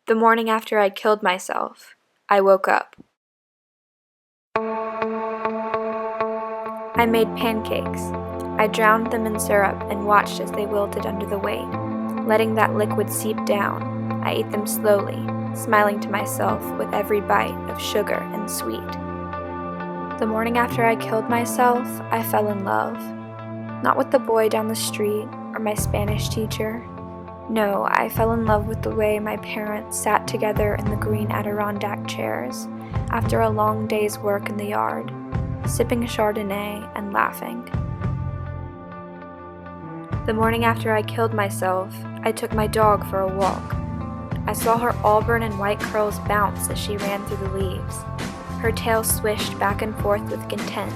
The morning after I killed myself, I woke up. I made pancakes. I drowned them in syrup and watched as they wilted under the weight. Letting that liquid seep down, I ate them slowly, smiling to myself with every bite of sugar and sweet. The morning after I killed myself, I fell in love. Not with the boy down the street or my Spanish teacher. No, I fell in love with the way my parents sat together in the green Adirondack chairs after a long day's work in the yard, sipping Chardonnay and laughing. The morning after I killed myself, I took my dog for a walk. I saw her auburn and white curls bounce as she ran through the leaves. Her tail swished back and forth with content,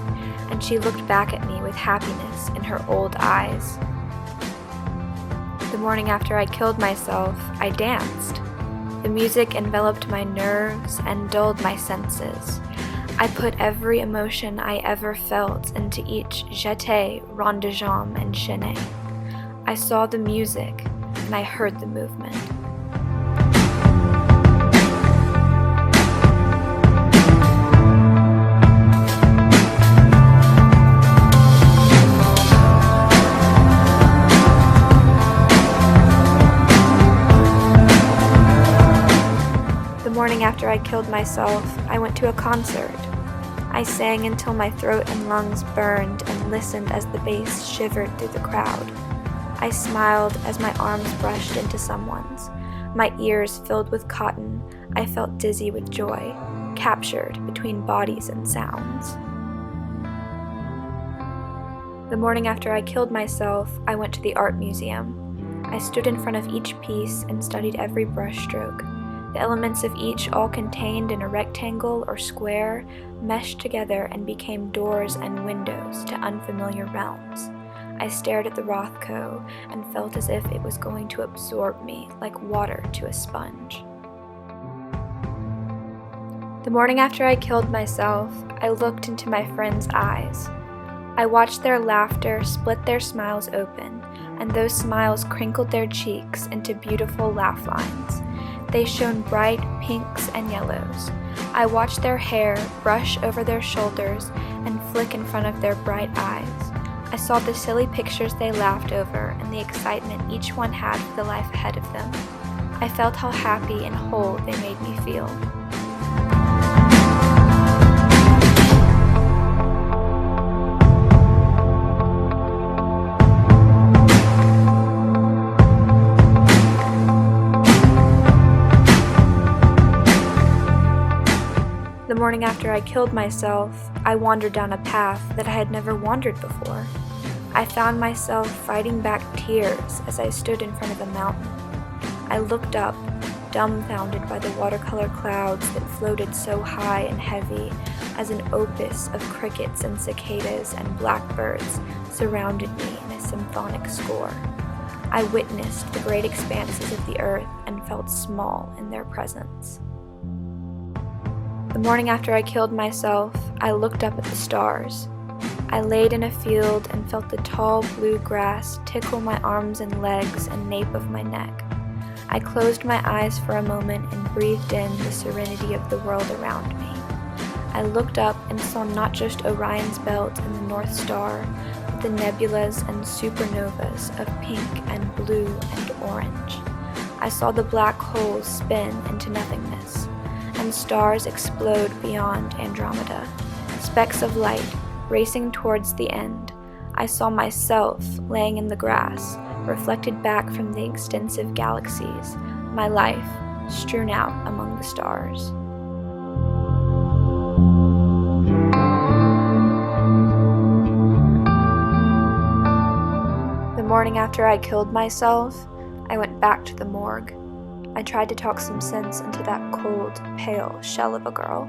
and she looked back at me with happiness in her old eyes. The morning after I killed myself, I danced. The music enveloped my nerves and dulled my senses. I put every emotion I ever felt into each jeté, rond de jambe, and chaîné. I saw the music, and I heard the movement. The morning after I killed myself, I went to a concert. I sang until my throat and lungs burned and listened as the bass shivered through the crowd. I smiled as my arms brushed into someone's. My ears filled with cotton, I felt dizzy with joy, captured between bodies and sounds. The morning after I killed myself, I went to the art museum. I stood in front of each piece and studied every brushstroke. The elements of each, all contained in a rectangle or square, meshed together and became doors and windows to unfamiliar realms. I stared at the Rothko and felt as if it was going to absorb me like water to a sponge. The morning after I killed myself, I looked into my friends' eyes. I watched their laughter split their smiles open, and those smiles crinkled their cheeks into beautiful laugh lines. They shone bright pinks and yellows. I watched their hair brush over their shoulders and flick in front of their bright eyes. I saw the silly pictures they laughed over and the excitement each one had for the life ahead of them. I felt how happy and whole they made me feel. The morning after I killed myself, I wandered down a path that I had never wandered before. I found myself fighting back tears as I stood in front of a mountain. I looked up, dumbfounded by the watercolor clouds that floated so high and heavy as an opus of crickets and cicadas and blackbirds surrounded me in a symphonic score. I witnessed the great expanses of the earth and felt small in their presence. The morning after I killed myself, I looked up at the stars. I laid in a field and felt the tall blue grass tickle my arms and legs and nape of my neck. I closed my eyes for a moment and breathed in the serenity of the world around me. I looked up and saw not just Orion's belt and the North Star, but the nebulas and supernovas of pink and blue and orange. I saw the black holes spin into nothingness, and stars explode beyond Andromeda, specks of light racing towards the end. I saw myself laying in the grass, reflected back from the extensive galaxies, my life strewn out among the stars. The morning after I killed myself, I went back to the morgue. I tried to talk some sense into that cold, pale shell of a girl.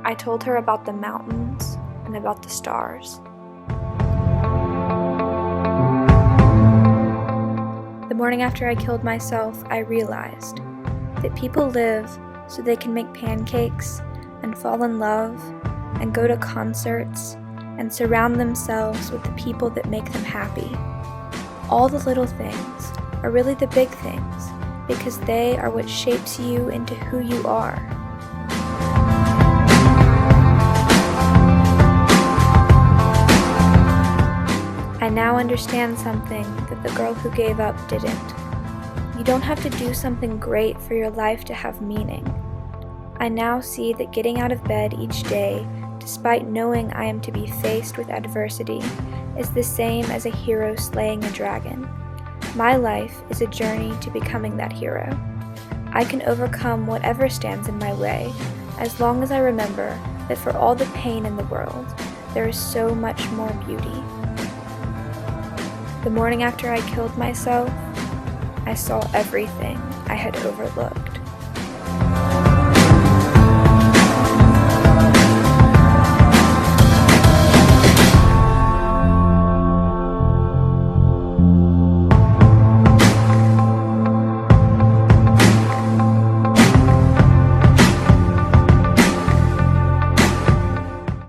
I told her about the mountains and about the stars. The morning after I killed myself, I realized that people live so they can make pancakes and fall in love and go to concerts and surround themselves with the people that make them happy. All the little things are really the big things, because they are what shapes you into who you are. I now understand something that the girl who gave up didn't. You don't have to do something great for your life to have meaning. I now see that getting out of bed each day, despite knowing I am to be faced with adversity, is the same as a hero slaying a dragon. My life is a journey to becoming that hero. I can overcome whatever stands in my way, as long as I remember that for all the pain in the world, there is so much more beauty. The morning after I killed myself, I saw everything I had overlooked.